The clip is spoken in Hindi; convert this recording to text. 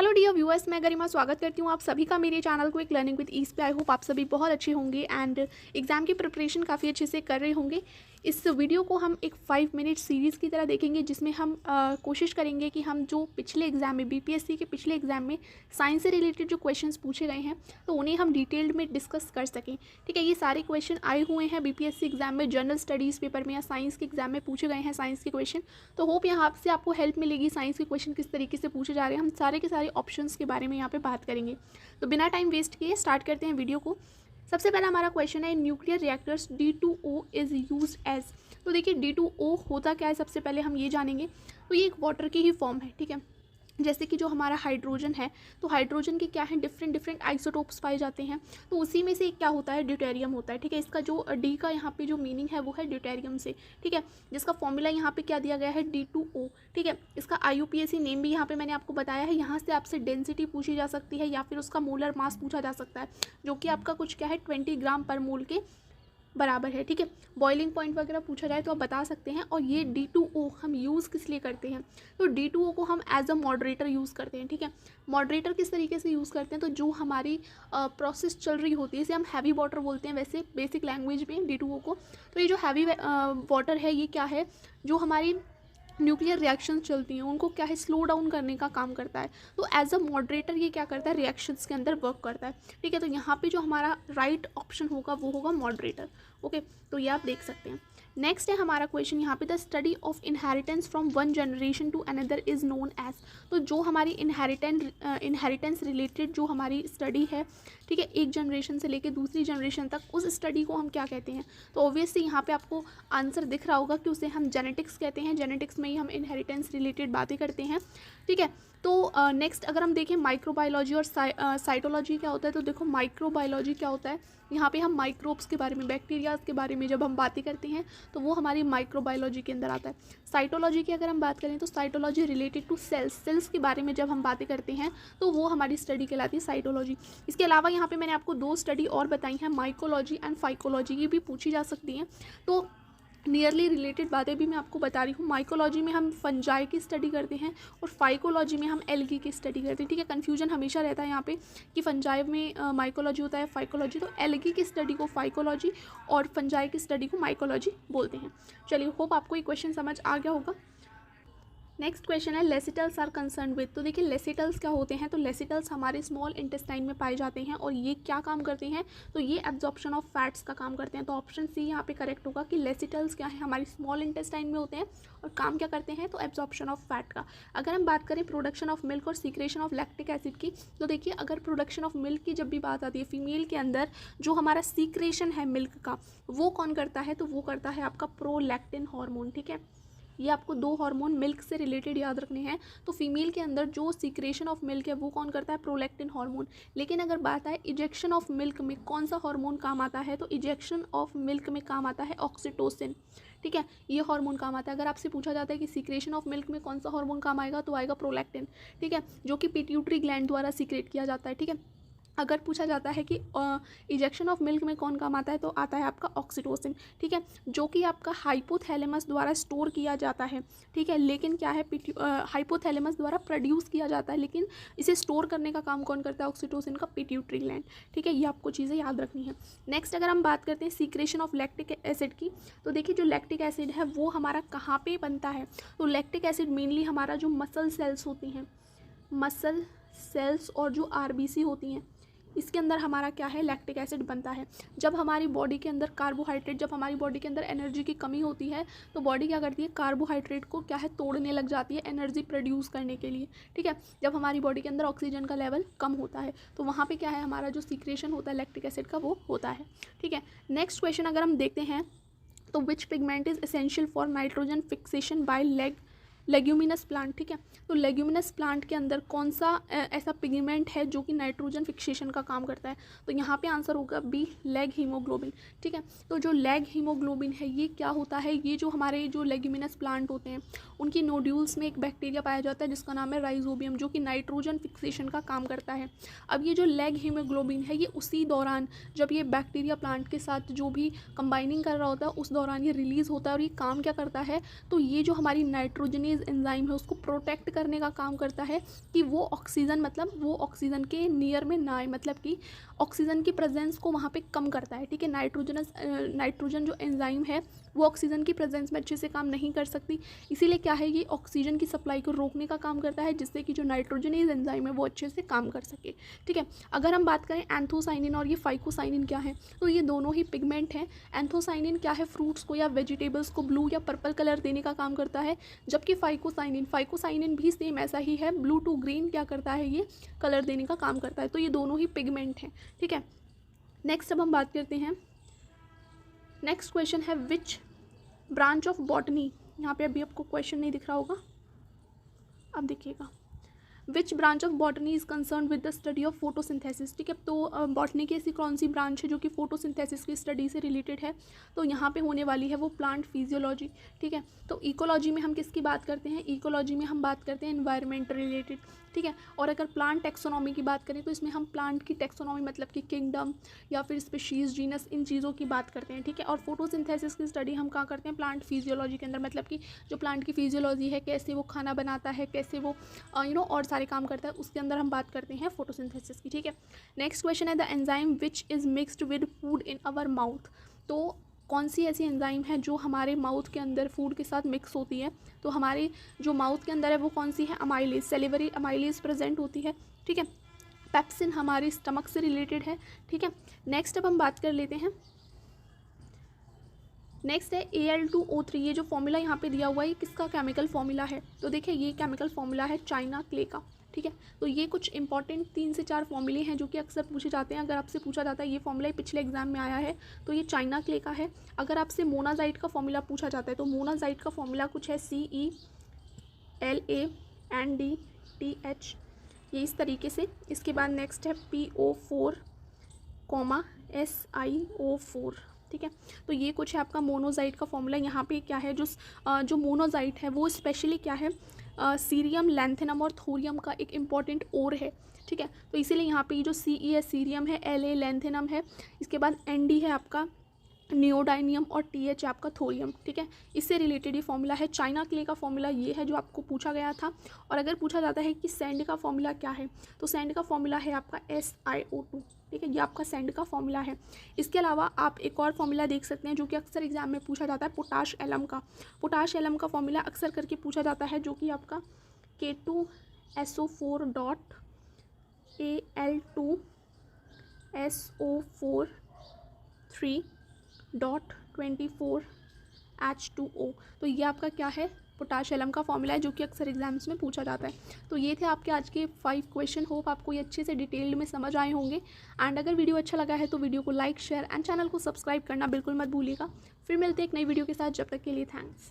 हेलो डियर व्यूअर्स, मैं गरिमा स्वागत करती हूँ आप सभी का मेरे channel quick learning with ease पे। आई होप आप सभी बहुत अच्छे होंगे एंड एग्जाम की प्रिपरेशन काफ़ी अच्छे से कर रहे होंगे। इस वीडियो को हम एक 5 मिनट सीरीज़ की तरह देखेंगे जिसमें हम कोशिश करेंगे कि हम जो पिछले एग्जाम में बीपीएससी के पिछले एग्जाम में साइंस से रिलेटेड जो क्वेश्चंस पूछे गए हैं तो उन्हें हम डिटेल्ड में डिस्कस कर सकें। ठीक है, ये सारे क्वेश्चन आए हुए हैं बीपीएससी एग्जाम में, जनरल स्टडीज़ पेपर में या साइंस के एग्जाम में पूछे गए हैं साइंस के क्वेश्चन। तो होप यहाँ से आपको हेल्प मिलेगी, साइंस के क्वेश्चन किस तरीके से पूछे जा रहे हैं। हम सारे के सारे ऑप्शंस के बारे में यहाँ पे बात करेंगे। तो बिना टाइम वेस्ट किए स्टार्ट करते हैं वीडियो को। सबसे पहला हमारा क्वेश्चन है, nuclear reactors D2O is use as. तो देखिए D2O होता क्या है, सबसे पहले हम ये जानेंगे। तो ये एक वाटर की ही फॉर्म है। ठीक है, जैसे कि जो हमारा हाइड्रोजन है तो हाइड्रोजन के क्या है, डिफरेंट डिफरेंट आइसोटोप्स पाए जाते हैं। तो उसी में से एक क्या होता है, ड्यूटेरियम होता है। ठीक है, इसका जो डी का यहाँ पे जो मीनिंग है वो है ड्यूटेरियम से। ठीक है, जिसका फॉर्मूला यहाँ पे क्या दिया गया है, D2O। ठीक है, इसका IUPAC नेम भी यहाँ पे मैंने आपको बताया है। यहाँ से आपसे डेंसिटी पूछी जा सकती है या फिर उसका मोलर मास पूछा जा सकता है, जो कि आपका कुछ क्या है 20 ग्राम पर मोल के बराबर है। ठीक है, बॉइलिंग पॉइंट वगैरह पूछा जाए तो आप बता सकते हैं। और ये D2O हम यूज़ किस लिए करते हैं, तो D2O को हम एज अ मॉडरेटर यूज़ करते हैं। ठीक है, मॉडरेटर किस तरीके से यूज़ करते हैं, तो जो हमारी प्रोसेस चल रही होती है, इसे हम हैवी वाटर बोलते हैं वैसे बेसिक लैंग्वेज में D2O को। तो ये जो हैवी वाटर है ये क्या है, जो हमारी न्यूक्लियर रिएक्शंस चलती हैं उनको क्या है, स्लो डाउन करने का काम करता है। तो एज अ मॉडरेटर ये क्या करता है, रिएक्शंस के अंदर वर्क करता है। ठीक है, तो यहाँ पे जो हमारा राइट ऑप्शन होगा वो होगा मॉडरेटर। ओके, तो ये आप देख सकते हैं। नेक्स्ट है हमारा क्वेश्चन यहाँ पे, the study of inheritance from one generation to another is known as. तो जो हमारी इनहेरिटेंस रिलेटेड जो हमारी स्टडी है, ठीक है, एक जनरेशन से लेकर दूसरी जनरेशन तक, उस स्टडी को हम क्या कहते हैं। तो ऑब्वियसली यहाँ पे आपको आंसर दिख रहा होगा कि उसे हम जेनेटिक्स कहते हैं। जेनेटिक्स में ही हम इनहेरिटेंस रिलेटेड बातें करते हैं। ठीक है, तो नेक्स्ट अगर हम देखें माइक्रोबायोलॉजी और साइटोलॉजी क्या होता है, तो देखो माइक्रोबायोलॉजी क्या होता है, यहाँ पे हम माइक्रोब्स के बारे में, बैक्टीरियाज के बारे में जब हम बातें करते हैं तो वो हमारी माइक्रोबायोलॉजी के अंदर आता है। साइटोलॉजी की अगर हम बात करें तो साइटोलॉजी रिलेटेड टू सेल्स के बारे में जब हम बातें करते हैं तो वो हमारी स्टडी कहलाती है साइटोलॉजी। इसके अलावा यहाँ पे मैंने आपको 2 स्टडी और बताई हैं, माइकोलॉजी एंड फाइकोलॉजी, की भी पूछी जा सकती हैं। तो नियरली रिलेटेड बातें भी मैं आपको बता रही हूँ। माइकोलॉजी में हम फंजाई की स्टडी करते हैं और फाइकोलॉजी में हम एल्गी की स्टडी करते हैं। ठीक है, कन्फ्यूजन हमेशा रहता है यहाँ पे कि फंजाई में माइकोलॉजी होता है फाइकोलॉजी, तो एल्गी की स्टडी को फाइकोलॉजी और फंजाई की स्टडी को माइकोलॉजी बोलते हैं। चलिए, होप आपको ये क्वेश्चन समझ आ गया होगा। नेक्स्ट क्वेश्चन है, लेसिटल्स आर कंसर्न विद। तो देखिए लेसिटल्स क्या होते हैं, तो लेसिटल्स हमारे स्मॉल इंटेस्टाइन में पाए जाते हैं और ये क्या काम करते हैं, तो ये एब्जॉर्प्शन ऑफ फैट्स का काम करते हैं। तो ऑप्शन सी यहाँ पे करेक्ट होगा कि लेसिटल्स क्या है, हमारी स्मॉल इंटेस्टाइन में होते हैं और काम क्या करते हैं, तो एब्जॉर्प्शन ऑफ फैट का। अगर हम बात करें प्रोडक्शन ऑफ मिल्क और सीक्रेशन ऑफ लैक्टिक एसिड की, तो देखिए अगर प्रोडक्शन ऑफ मिल्क की जब भी बात आती है, फीमेल के अंदर जो हमारा सीक्रेशन है मिल्क का वो कौन करता है, तो वो करता है आपका प्रोलैक्टिन हार्मोन। ठीक है, ये आपको 2 हार्मोन मिल्क से रिलेटेड याद रखने हैं। तो फीमेल के अंदर जो सीक्रेशन ऑफ मिल्क है वो कौन करता है, प्रोलैक्टिन हार्मोन। लेकिन अगर बात आए इजेक्शन ऑफ मिल्क में कौन सा हार्मोन काम आता है, तो इजेक्शन ऑफ मिल्क में काम आता है ऑक्सीटोसिन। ठीक है, ये हार्मोन काम आता है। अगर आपसे पूछा जाता है कि सीक्रेशन ऑफ मिल्क में कौन सा हार्मोन काम आएगा, तो आएगा प्रोलैक्टिन। ठीक है, जो कि पिट्यूटरी ग्लैंड द्वारा सीक्रेट किया जाता है। ठीक है, अगर पूछा जाता है कि इजेक्शन ऑफ मिल्क में कौन काम आता है, तो आता है आपका ऑक्सीटोसिन। ठीक है, जो कि आपका हाइपोथैलेमस द्वारा स्टोर किया जाता है। ठीक है, लेकिन क्या है, हाइपोथैलेमस द्वारा प्रोड्यूस किया जाता है, लेकिन इसे स्टोर करने का काम कौन करता है, ऑक्सीटोसिन का, पिट्यूटरी ग्लैंड। ठीक है, ये आपको चीज़ें याद रखनी है। नेक्स्ट अगर हम बात करते हैं सीक्रेशन ऑफ लैक्टिक एसिड की, तो देखिए जो लैक्टिक एसिड है वो हमारा कहाँ पे बनता है, तो लैक्टिक एसिड मेनली हमारा जो मसल सेल्स होती हैं, मसल सेल्स और जो RBC होती हैं, इसके अंदर हमारा क्या है, लैक्टिक एसिड बनता है। जब हमारी बॉडी के अंदर कार्बोहाइड्रेट, जब हमारी बॉडी के अंदर एनर्जी की कमी होती है तो बॉडी क्या करती है, कार्बोहाइड्रेट को क्या है, तोड़ने लग जाती है एनर्जी प्रोड्यूस करने के लिए। ठीक है, जब हमारी बॉडी के अंदर ऑक्सीजन का लेवल कम होता है तो वहाँ पे क्या है, हमारा जो सीक्रेशन होता है लैक्टिक एसिड का वो होता है। ठीक है, नेक्स्ट क्वेश्चन अगर हम देखते हैं, तो which pigment is essential for nitrogen fixation by leguminous plant. ठीक है, तो लेग्यूमिनस प्लांट के अंदर कौन सा ऐसा पिगमेंट है जो कि नाइट्रोजन फिक्सेशन का काम करता है, तो यहाँ पे आंसर होगा बी, लेग हीमोग्लोबिन। ठीक है, तो जो लेग हीमोग्लोबिन है ये क्या होता है, ये जो हमारे जो लेग्यूमिनस प्लांट होते हैं उनकी नोड्यूल्स में एक बैक्टीरिया पाया जाता है जिसका नाम है राइजोबियम, जो कि नाइट्रोजन फिक्सेशन का काम करता है। अब ये जो लेग हीमोग्लोबिन है ये उसी दौरान जब ये बैक्टीरिया प्लांट के साथ जो भी कंबाइनिंग कर रहा होता है उस दौरान ये रिलीज़ होता है और ये काम क्या करता है, तो ये जो हमारी नाइट्रोजनेज नाइट्रोजनेज एंजाइम है उसको प्रोटेक्ट करने का काम करता है कि वो ऑक्सीजन मतलब वो ऑक्सीजन के नियर में ना आए, मतलब कि ऑक्सीजन की प्रेजेंस को वहाँ पे कम करता है। ठीक है, नाइट्रोजन जो एंजाइम है वो ऑक्सीजन की प्रेजेंस में अच्छे से काम नहीं कर सकती, इसीलिए क्या है ये ऑक्सीजन की सप्लाई को रोकने का काम करता है, जिससे कि जो नाइट्रोजनेज एंजाइम है वो अच्छे से काम कर सके। ठीक है, अगर हम बात करें एंथोसाइनिन और ये फाइकोसाइनिन क्या है, तो ये दोनों ही पिगमेंट हैं। एंथोसाइनिन क्या है, फ्रूट्स को या वेजिटेबल्स को ब्लू या पर्पल कलर देने का काम करता है, जबकि फाइकोसाइनिन भी सेम ऐसा ही है, ब्लू टू ग्रीन क्या करता है, ये कलर देने का काम करता है। तो ये दोनों ही पिगमेंट हैं। ठीक है, नेक्स्ट अब हम बात करते हैं, नेक्स्ट क्वेश्चन है विच ब्रांच ऑफ बॉटनी, यहाँ पे अभी आपको क्वेश्चन नहीं दिख रहा होगा, अब देखिएगा, which branch of botany is concern with the study of photosynthesis. ठीक है, तो बॉटनी की ऐसी कौन सी ब्रांच है जो कि फोटोसिंथेसिस की स्टडी से रिलेटेड है, तो यहाँ पे होने वाली है वो प्लांट फिजियोलॉजी। ठीक है, तो इकोलॉजी में हम किसकी बात करते हैं, इकोलॉजी में हम बात करते हैं एनवायरमेंट रिलेटेड। ठीक है, और अगर प्लांट टेक्सोनॉमी की बात करें तो इसमें हम प्लांट की टेक्सोनॉमी मतलब कि किंगडम या फिर स्पीशीज़, जीनस, इन चीज़ों की बात करते हैं। ठीक है, और फोटोसिंथेसिस की स्टडी हम कहाँ करते हैं, प्लांट फिजियोलॉजी के अंदर, मतलब कि जो प्लांट की फिजियोलॉजी है, कैसे वो खाना बनाता है, कैसे वो और सारे काम करता है, उसके अंदर हम बात करते हैं फोटोसिंथेसिस की। ठीक है, नेक्स्ट क्वेश्चन है the enzyme which is mixed with food in our mouth. तो कौन सी ऐसी एंजाइम है जो हमारे माउथ के अंदर फूड के साथ मिक्स होती है, तो हमारे जो माउथ के अंदर है वो कौन सी है, अमाइलेज, सेलिवरी अमाइलेज प्रेजेंट होती है। ठीक है, पेप्सिन हमारे स्टमक से रिलेटेड है। ठीक है, नेक्स्ट अब हम बात कर लेते हैं, नेक्स्ट है Al2O3, ये जो फॉर्मूला यहाँ पे दिया हुआ है ये किसका केमिकल फॉर्मूला है, तो देखिए ये केमिकल फॉर्मूला है चाइना क्ले का। ठीक है, तो ये कुछ इंपॉर्टेंट 3 से 4 फॉर्मूले हैं जो कि अक्सर पूछे जाते हैं। अगर आपसे पूछा जाता है ये फॉर्मूला पिछले एग्जाम में आया है तो ये चाइना क्ले का है। अगर आपसे मोनाजाइट का फॉर्मूला पूछा जाता है तो मोनाजाइट का फॉर्मूला कुछ है CeLaNDTH, ये इस तरीके से। इसके बाद नेक्स्ट है PO4, SiO4। ठीक है, तो ये कुछ है आपका मोनोजाइट का फॉर्मूला। यहाँ पे क्या है, जो मोनोजाइट है वो स्पेशली क्या है, सीरियम, लैंथेनम और थोरियम का एक इम्पॉर्टेंट ओर है। ठीक है, तो इसीलिए यहाँ पे जो CE है सीरियम है, La लैंथेनम है, इसके बाद ND है आपका नियोडाइनियम और TH है आपका थोरियम। ठीक है, इससे रिलेटेड ये फॉर्मूला है। चाइना क्ले का फॉर्मूला ये है जो आपको पूछा गया था। और अगर पूछा जाता है कि सैंड का फॉर्मूला क्या है, तो सैंड का फॉर्मूला है आपका SiO2। ठीक है, ये आपका सैंड का फॉर्मूला है। इसके अलावा आप एक और फॉर्मूला देख सकते हैं जो कि अक्सर एग्जाम में पूछा जाता है, पोटाश एलम का। पोटाश एलम का फॉर्मूला अक्सर करके पूछा जाता है जो कि आपका K2SO4.Al2SO4.24H2O, तो ये आपका क्या है, पोटाश एलम का फॉर्मूला है जो कि अक्सर एग्जाम्स में पूछा जाता है। तो ये थे आपके आज के 5 क्वेश्चन। होप आपको ये अच्छे से डिटेल्ड में समझ आए होंगे। एंड अगर वीडियो अच्छा लगा है तो वीडियो को लाइक, शेयर एंड चैनल को सब्सक्राइब करना बिल्कुल मत भूलिएगा। फिर मिलते हैं एक नई वीडियो के साथ, जब तक के लिए थैंक्स।